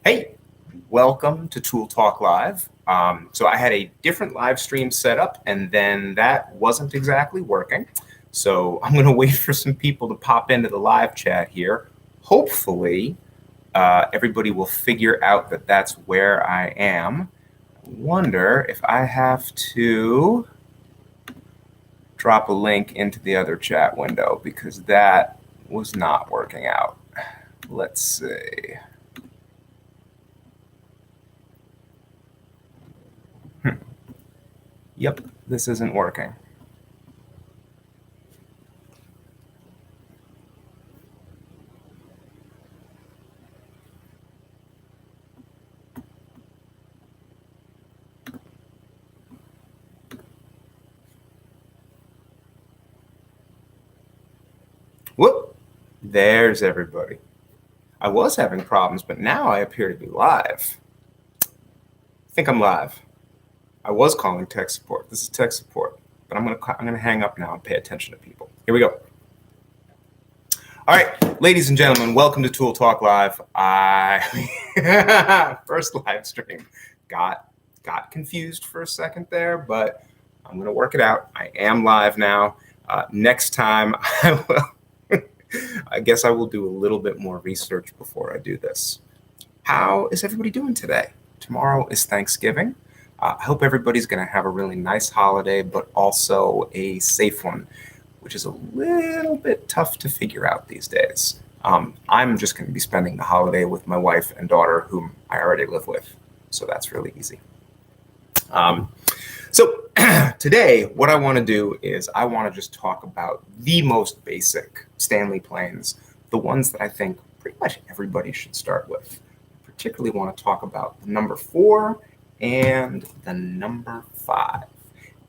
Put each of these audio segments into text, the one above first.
Hey, welcome to Tool Talk Live. So I had a different live stream set up, and then that wasn't exactly working. So I'm going to wait for some people to pop into the live chat here. Hopefully, everybody will figure out that that's where I am. I wonder if I have to drop a link into the other chat window because that was not working out. Let's see. Yep, this isn't working. Whoop, there's everybody. I was having problems, but now I appear to be live. I think I'm live. I was calling tech support. This is tech support, but I'm gonna hang up now and pay attention to people. Here we go. All right, ladies and gentlemen, welcome to Tool Talk Live. First live stream got confused for a second there, but I'm gonna work it out. I am live now. Next time I will. I guess I will do a little bit more research before I do this. How is everybody doing today? Tomorrow is Thanksgiving. I hope everybody's going to have a really nice holiday, but also a safe one, which is a little bit tough to figure out these days. I'm just going to be spending the holiday with my wife and daughter, whom I already live with. So that's really easy. So today, what I want to do is I want to just talk about the most basic Stanley planes, the ones that I think pretty much everybody should start with. I particularly want to talk about the number 4 and the number 5.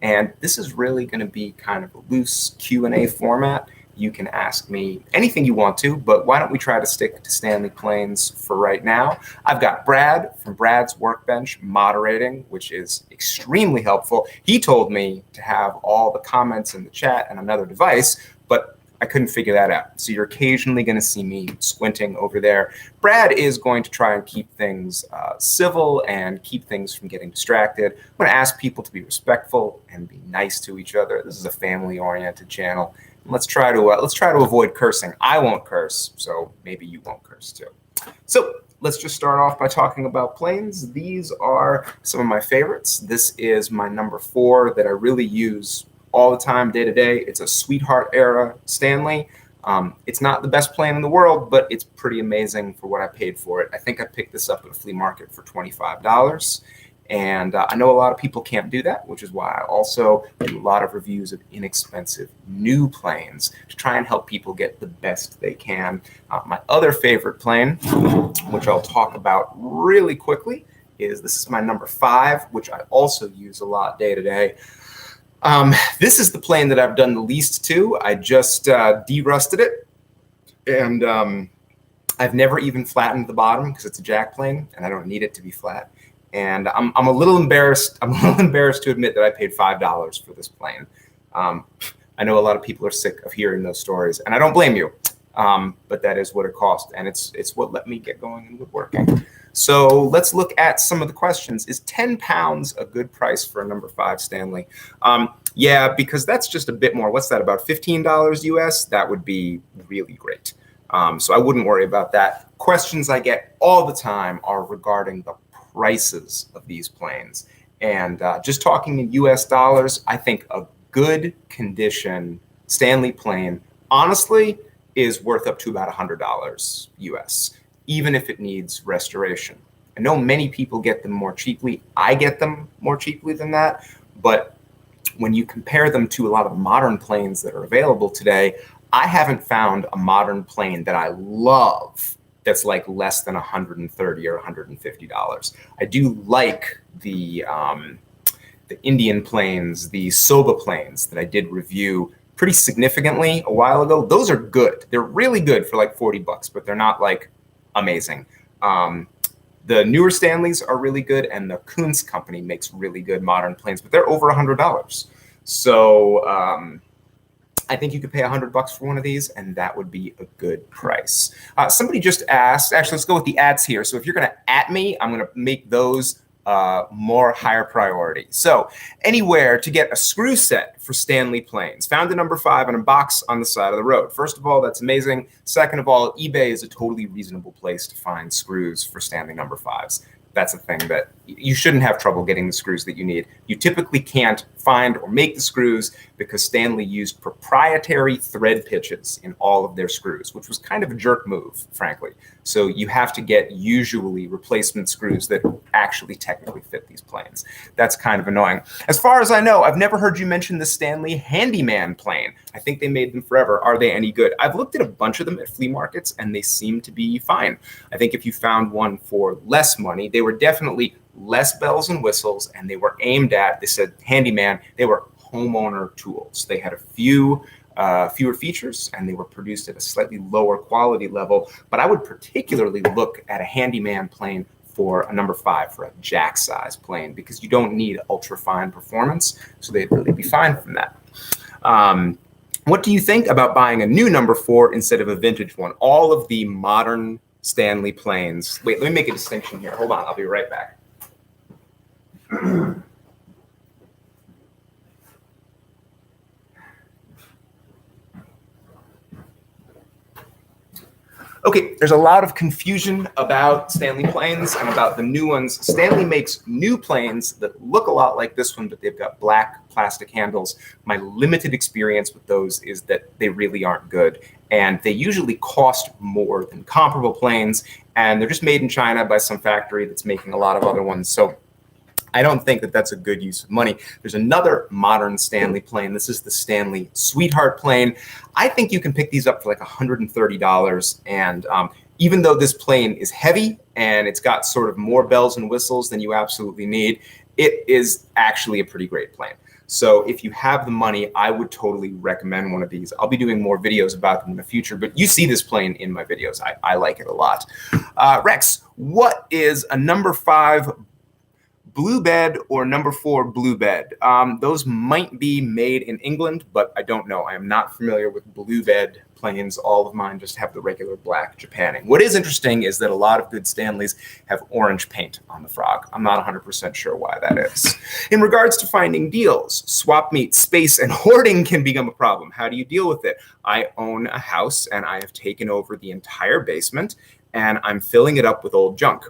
And this is really going to be kind of a loose Q&A format. You can ask me anything you want to, but why don't we try to stick to Stanley planes for right now? I've got Brad from Brad's Workbench moderating, which is extremely helpful. He told me to have all the comments in the chat and another device, but I couldn't figure that out. So you're occasionally going to see me squinting over there. Brad is going to try and keep things civil and keep things from getting distracted. I'm going to ask people to be respectful and be nice to each other. This is a family-oriented channel. Let's try to avoid cursing. I won't curse, so maybe you won't curse too. So let's just start off by talking about planes. These are some of my favorites. This is my number 4 that I really use all the time, day to day. It's a Sweetheart era Stanley. It's not the best plane in the world, but it's pretty amazing for what I paid for it. I think I picked this up at a flea market for $25. And I know a lot of people can't do that, which is why I also do a lot of reviews of inexpensive new planes to try and help people get the best they can. My other favorite plane, which I'll talk about really quickly, is this is my number 5, which I also use a lot day to day. This is the plane that I've done the least to. I just derusted it, and I've never even flattened the bottom because it's a jack plane, and I don't need it to be flat. And I'm a little embarrassed. I'm a little embarrassed to admit that I paid $5 for this plane. I know a lot of people are sick of hearing those stories, and I don't blame you. But that is what it cost, and it's what let me get going in woodworking. So let's look at some of the questions. Is £10 a good price for a number 5 Stanley? Yeah, because that's just a bit more. What's that, about $15 US? That would be really great. So I wouldn't worry about that. Questions I get all the time are regarding the prices of these planes. And just talking in US dollars, I think a good condition Stanley plane, honestly, is worth up to about $100 US, even if it needs restoration. I know many people get them more cheaply. I get them more cheaply than that. But when you compare them to a lot of the modern planes that are available today, I haven't found a modern plane that I love that's like less than $130 or $150. I do like the Indian planes, the Soba planes that I did review pretty significantly a while ago. Those are good. They're really good for like $40, but they're not like amazing. The newer Stanleys are really good, and the Kuntz company makes really good modern planes, but they're over $100. So I think you could pay $100 for one of these, and that would be a good price. Somebody just asked, actually, let's go with the ads here. So if you're going to at me, I'm going to make those more higher priority. So anywhere to get a screw set for Stanley planes. Found a number 5 in a box on the side of the road. First of all, that's amazing. Second of all, eBay is a totally reasonable place to find screws for Stanley number 5s. That's a thing that you shouldn't have trouble getting the screws that you need. You typically can't find or make the screws because Stanley used proprietary thread pitches in all of their screws, which was kind of a jerk move, frankly. So you have to get usually replacement screws that actually technically fit these planes. That's kind of annoying. As far as I know, I've never heard you mention the Stanley Handyman plane. I think they made them forever. Are they any good? I've looked at a bunch of them at flea markets and they seem to be fine. I think if you found one for less money, they were definitely less bells and whistles, and they were aimed at, they said handyman, they were homeowner tools. They had a fewer features, and they were produced at a slightly lower quality level. But I would particularly look at a handyman plane for a number 5, for a jack size plane, because you don't need ultra fine performance. So they'd really be fine from that. What do you think about buying a new number 4 instead of a vintage one? All of the modern Stanley planes. Wait, let me make a distinction here. Hold on, I'll be right back. Okay, there's a lot of confusion about Stanley planes and about the new ones. Stanley makes new planes that look a lot like this one, but they've got black plastic handles. My limited experience with those is that they really aren't good. And they usually cost more than comparable planes. And they're just made in China by some factory that's making a lot of other ones. So I don't think that that's a good use of money. There's another modern Stanley plane. This is the Stanley Sweetheart plane. I think you can pick these up for like $130. And even though this plane is heavy and it's got sort of more bells and whistles than you absolutely need, it is actually a pretty great plane. So if you have the money, I would totally recommend one of these. I'll be doing more videos about them in the future, but you see this plane in my videos. I like it a lot. Rex, what is a number 5 blue bed or number 4 blue bed? Those might be made in England, but I don't know. I am not familiar with blue bed planes. All of mine just have the regular black Japanning. What is interesting is that a lot of good Stanleys have orange paint on the frog. I'm not 100% sure why that is. In regards to finding deals, swap meet, space, and hoarding can become a problem. How do you deal with it? I own a house and I have taken over the entire basement and I'm filling it up with old junk.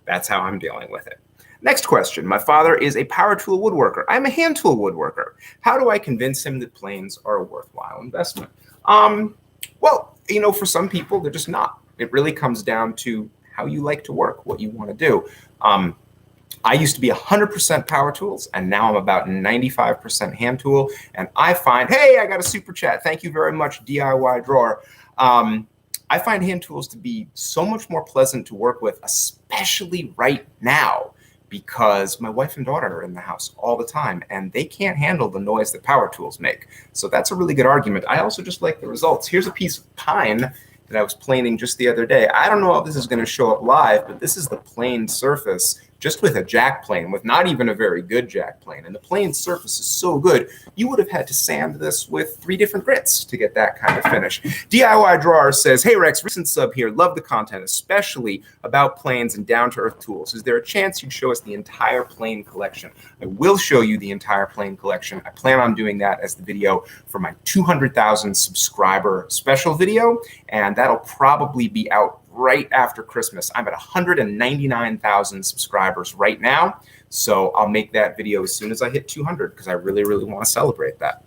That's how I'm dealing with it. Next question. My father is a power tool woodworker. I'm a hand tool woodworker. How do I convince him that planes are a worthwhile investment? Well, you know, for some people, they're just not. It really comes down to how you like to work, what you want to do. I used to be 100% power tools, and now I'm about 95% hand tool. And I find, hey, I got a super chat. Thank you very much, DIY Drawer. I find hand tools to be so much more pleasant to work with, especially right now, because my wife and daughter are in the house all the time and they can't handle the noise that power tools make. So that's a really good argument. I also just like the results. Here's a piece of pine that I was planing just the other day. I don't know if this is going to show up live, but this is the planed surface just with a jack plane, with not even a very good jack plane. And the planed surface is so good, you would have had to sand this with 3 different grits to get that kind of finish. DIY Drawer says, hey Rex, recent sub here, love the content, especially about planes and down-to-earth tools. Is there a chance you'd show us the entire plane collection? I will show you the entire plane collection. I plan on doing that as the video for my 200,000 subscriber special video, and that'll probably be out right after Christmas. I'm at 199,000 subscribers right now. So I'll make that video as soon as I hit 200 because I really, really want to celebrate that.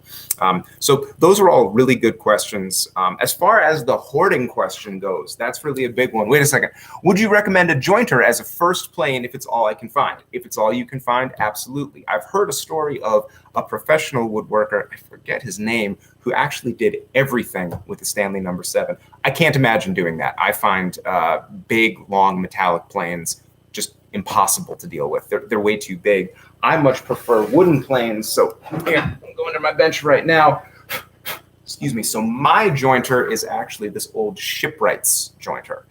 So those are all really good questions. As far as the hoarding question goes, that's really a big one. Wait a second. Would you recommend a jointer as a first plane if it's all I can find? If it's all you can find, absolutely. I've heard a story of a professional woodworker, I forget his name, who actually did everything with the Stanley number 7. I can't imagine doing that. I find big, long metallic planes just impossible to deal with. They're way too big. I much prefer wooden planes. So here, I'm going to my bench right now. Excuse me. So my jointer is actually this old Shipwrights jointer.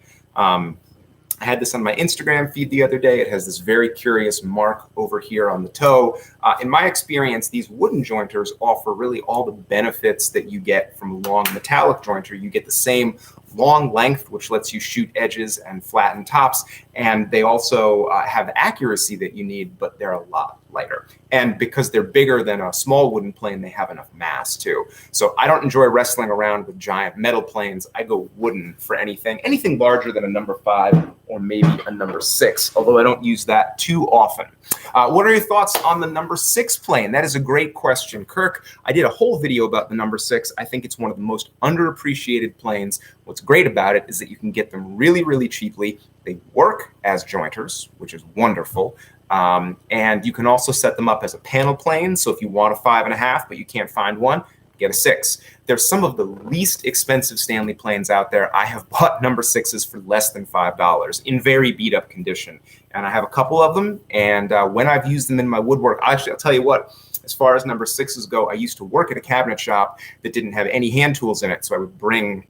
I had this on my Instagram feed the other day. It has this very curious mark over here on the toe. In my experience, these wooden jointers offer really all the benefits that you get from a long metallic jointer. You get the same long length, which lets you shoot edges and flatten tops. And they also have accuracy that you need, but they're a lot lighter. And because they're bigger than a small wooden plane, they have enough mass too. So I don't enjoy wrestling around with giant metal planes. I go wooden for anything larger than a number 5 or maybe a number 6, although I don't use that too often. What are your thoughts on the number 6 plane? That is a great question, Kirk. I did a whole video about the number 6. I think it's one of the most underappreciated planes. What's great about it is that you can get them really, really cheaply. They work as jointers, which is wonderful. And you can also set them up as a panel plane. So if you want a 5.5, but you can't find one, get a 6. They're some of the least expensive Stanley planes out there. I have bought number 6s for less than $5 in very beat up condition. And I have a couple of them. And when I've used them in my woodwork, actually, I'll tell you what, as far as number 6s go, I used to work at a cabinet shop that didn't have any hand tools in it. So I would bring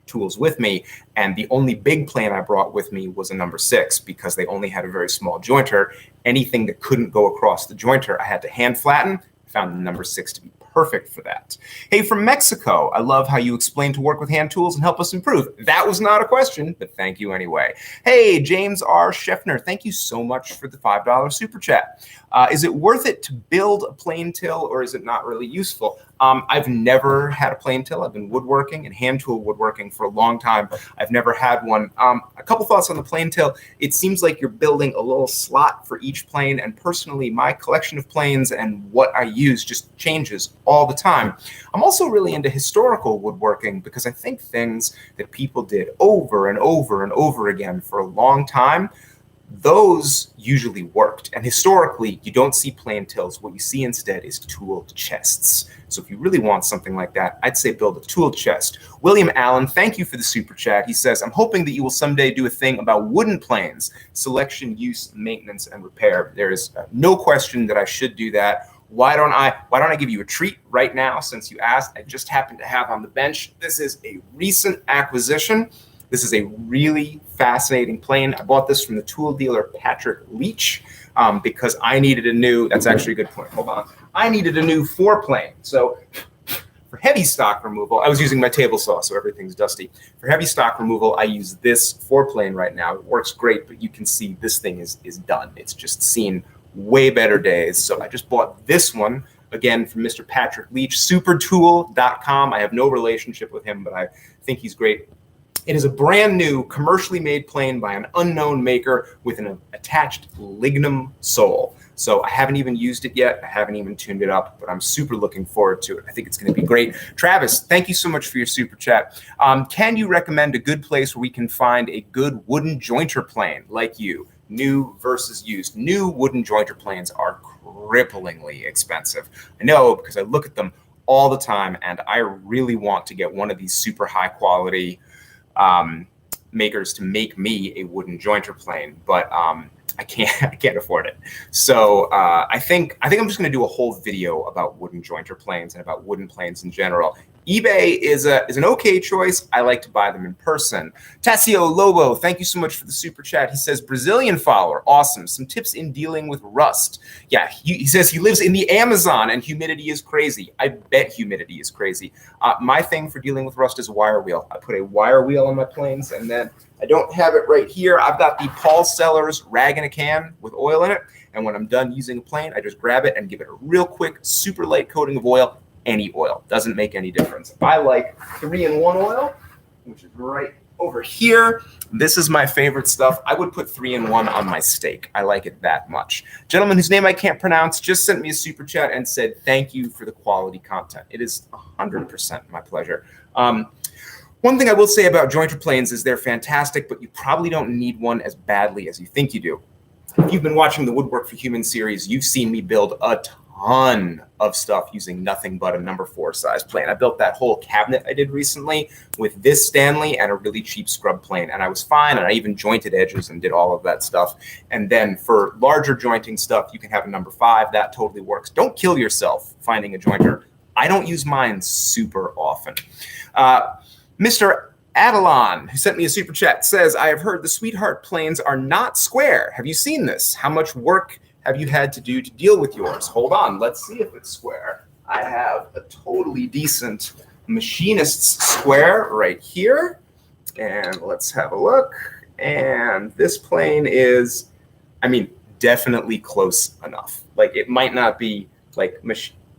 tools with me, and the only big plane I brought with me was a number 6 because they only had a very small jointer. Anything that couldn't go across the jointer, I had to hand flatten. I found the number 6 to be perfect for that. Hey, from Mexico, I love how you explain to work with hand tools and help us improve. That was not a question, but thank you anyway. Hey, James R. Scheffner, thank you so much for the $5 super chat. Is it worth it to build a plane till, or is it not really useful? I've never had a plane till. I've been woodworking and hand tool woodworking for a long time. I've never had one. A couple thoughts on the plane till. It seems like you're building a little slot for each plane, and personally, my collection of planes and what I use just changes all the time. I'm also really into historical woodworking because I think things that people did over and over and over again for a long time, those usually worked. And historically, you don't see plane tills. What you see instead is tooled chests. So if you really want something like that, I'd say build a tooled chest. William Allen, thank you for the super chat. He says, I'm hoping that you will someday do a thing about wooden planes, selection, use, maintenance, and repair. There is no question that I should do that. Why don't I give you a treat right now since you asked? I just happen to have on the bench. This is a recent acquisition. This is a really fascinating plane. I bought this from the tool dealer Patrick Leach because I needed a new, that's actually a good point, hold on. I needed a new 4-plane. So for heavy stock removal, I was using my table saw, so everything's dusty. For heavy stock removal, I use this 4-plane right now. It works great, but you can see this thing is done. It's just seen way better days. So I just bought this one, again, from Mr. Patrick Leach, supertool.com. I have no relationship with him, but I think he's great. It is a brand new commercially made plane by an unknown maker with an attached lignum sole. So I haven't even used it yet. I haven't even tuned it up, but I'm super looking forward to it. I think it's going to be great. Travis, thank you so much for your super chat. Can you recommend a good place where we can find a good wooden jointer plane like you? New versus used. New wooden jointer planes are cripplingly expensive. I know because I look at them all the time, and I really want to get one of these super high quality makers to make me a wooden jointer plane, but I can't afford it. So I think I'm just going to do a whole video about wooden jointer planes and about wooden planes in general. eBay is an okay choice. I like to buy them in person. Tassio Lobo, thank you so much for the super chat. He says, Brazilian follower, awesome. Some tips in dealing with rust. Yeah, he says he lives in the Amazon and humidity is crazy. I bet humidity is crazy. My thing for dealing with rust is a wire wheel. I put a wire wheel on my planes, and then I don't have it right here. I've got the Paul Sellers rag in a can with oil in it. And when I'm done using a plane, I just grab it and give it a real quick, super light coating of oil. Any oil, doesn't make any difference. I like 3-in-1 oil, which is right over here. This is my favorite stuff. I would put 3-in-1 on my steak. I like it that much. Gentleman whose name I can't pronounce just sent me a super chat and said, thank you for the quality content. It is 100% my pleasure. One thing I will say about jointer planes is they're fantastic, but you probably don't need one as badly as you think you do. If you've been watching the Woodwork for Humans series, you've seen me build a ton of stuff using nothing but a number 4 size plane. I built that whole cabinet I did recently with this Stanley and a really cheap scrub plane, and I was fine, and I even jointed edges and did all of that stuff. And then for larger jointing stuff, you can have a number 5. That totally works. Don't kill yourself finding a jointer. I don't use mine super often. Mr. Adelon, who sent me a super chat, says, I have heard the Sweetheart planes are not square. Have you seen this? How much work have you had to do to deal with yours? Hold on, let's see if it's square. I have a totally decent Machinists Square right here. And let's have a look. And this plane is, I mean, definitely close enough. Like, it might not be like,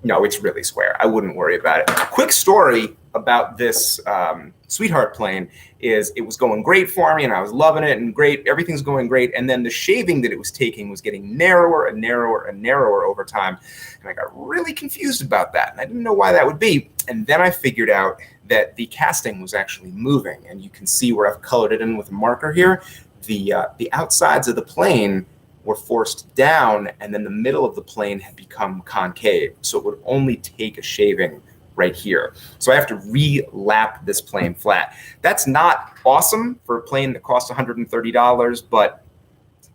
no, it's really square. I wouldn't worry about it. Quick story about this Sweetheart plane is it was going great for me and I was loving it and great. Everything's going great. And then the shaving that it was taking was getting narrower and narrower and narrower over time. And I got really confused about that. And I didn't know why that would be. And then I figured out that the casting was actually moving. And you can see where I've colored it in with a marker here. The outsides of the plane were forced down, and then the middle of the plane had become concave. So it would only take a shaving right here. So I have to re-lap this plane flat. That's not awesome for a plane that costs $130, but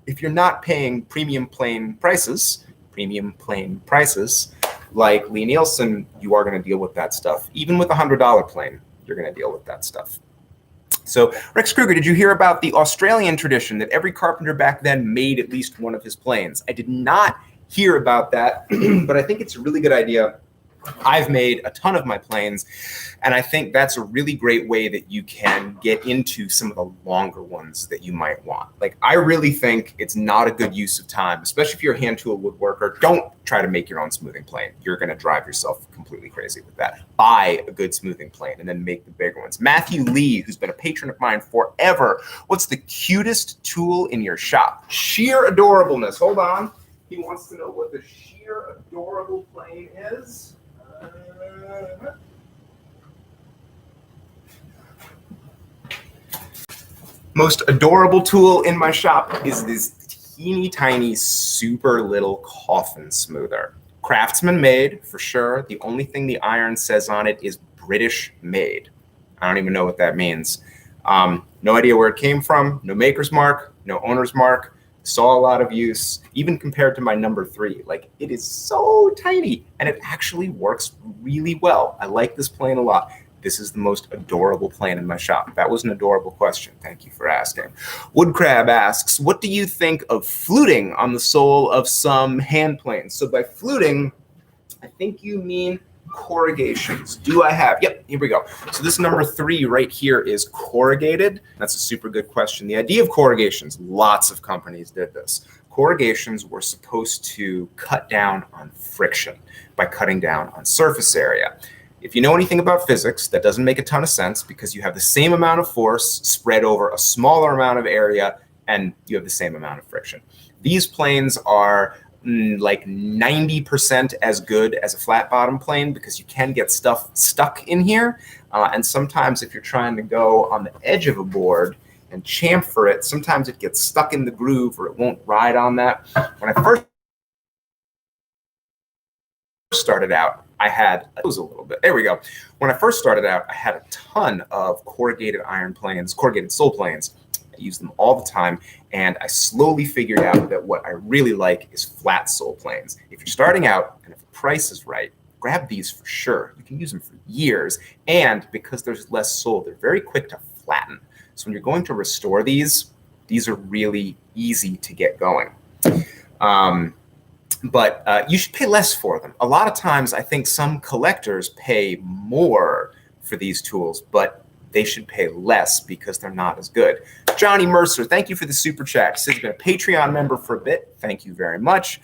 if you're not paying premium plane prices like Lee Nielsen, you are going to deal with that stuff. Even with a $100 plane, you're going to deal with that stuff. So, Rex Kruger, did you hear about the Australian tradition that every carpenter back then made at least one of his planes? I did not hear about that, but I think it's a really good idea. I've made a ton of my planes, and I think that's a really great way that you can get into some of the longer ones that you might want. Like, I really think it's not a good use of time, especially if you're a hand tool woodworker. Don't try to make your own smoothing plane. You're going to drive yourself completely crazy with that. Buy a good smoothing plane and then make the bigger ones. Matthew Lee, who's been a patron of mine forever, what's the cutest tool in your shop? Sheer adorableness. Hold on. He wants to know what the sheer adorable plane is. Most adorable tool in my shop is this teeny tiny, super little coffin smoother. Craftsman made, for sure. The only thing the iron says on it is British made. I don't even know what that means. No idea where it came from. No maker's mark, no owner's mark. Saw a lot of use, even compared to my number 3. Like, it is so tiny, and it actually works really well. I like this plane a lot. This is the most adorable plane in my shop. That was an adorable question. Thank you for asking. Woodcrab asks, what do you think of fluting on the sole of some hand planes? So by fluting, I think you mean corrugations. Do I have? Yep, here we go. So this number 3 right here is corrugated. That's a super good question. The idea of corrugations, lots of companies did this. Corrugations were supposed to cut down on friction by cutting down on surface area. If you know anything about physics, that doesn't make a ton of sense because you have the same amount of force spread over a smaller amount of area and you have the same amount of friction. These planes are like 90% as good as a flat bottom plane because you can get stuff stuck in here. And sometimes if you're trying to go on the edge of a board and chamfer it, sometimes it gets stuck in the groove or it won't ride on that. When I first started out, I had, it was a little bit, there we go. When I first started out, I had a ton of corrugated iron planes, corrugated sole planes. I use them all the time, and I slowly figured out that what I really like is flat sole planes. If you're starting out and if the price is right, grab these for sure. You can use them for years, and because there's less sole, they're very quick to flatten. So when you're going to restore these are really easy to get going. But you should pay less for them. A lot of times, I think some collectors pay more for these tools, but they should pay less because they're not as good. Johnny Mercer, thank you for the super chat. He says he's been a Patreon member for a bit. Thank you very much.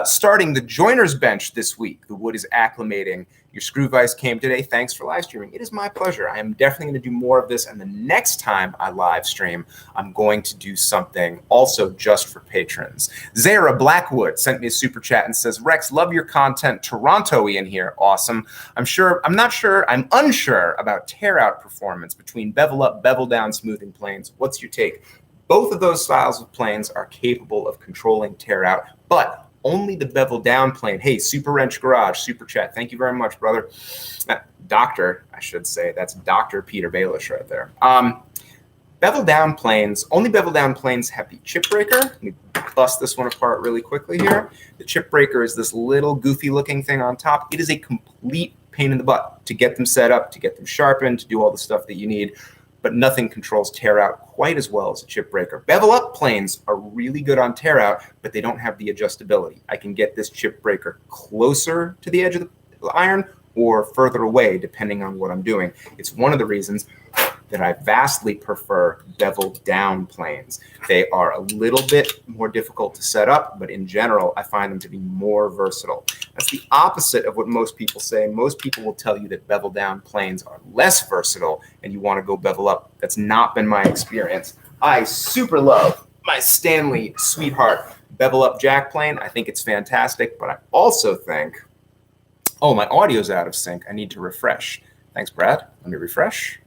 Starting the joiner's bench this week. The wood is acclimating. Your screw vise came today. Thanks for live streaming. It is my pleasure. I am definitely going to do more of this. And the next time I live stream, I'm going to do something also just for patrons. Zara Blackwood sent me a super chat and says, Rex, love your content. Toronto in here. Awesome. I'm unsure about tear out performance between bevel up, bevel down smoothing planes. What's your take? Both of those styles of planes are capable of controlling tear out, but only the bevel down plane. Hey, Super Wrench Garage, super chat. Thank you very much, brother. Doctor, I should say. That's Dr. Peter Baelish right there. Bevel down planes, only bevel down planes have the chip breaker. Let me bust this one apart really quickly here. The chip breaker is this little goofy looking thing on top. It is a complete pain in the butt to get them set up, to get them sharpened, to do all the stuff that you need. but nothing controls tear out quite as well as a chip breaker. Bevel up planes are really good on tear out, but they don't have the adjustability. I can get this chip breaker closer to the edge of the iron or further away, depending on what I'm doing. It's one of the reasons that I vastly prefer beveled down planes. They are a little bit more difficult to set up, but in general, I find them to be more versatile. That's the opposite of what most people say. Most people will tell you that bevel down planes are less versatile and you want to go bevel up. That's not been my experience. I super love my Stanley Sweetheart bevel up jack plane. I think it's fantastic, but I also think, oh, my audio's out of sync. I need to refresh. Thanks, Brad. Let me refresh.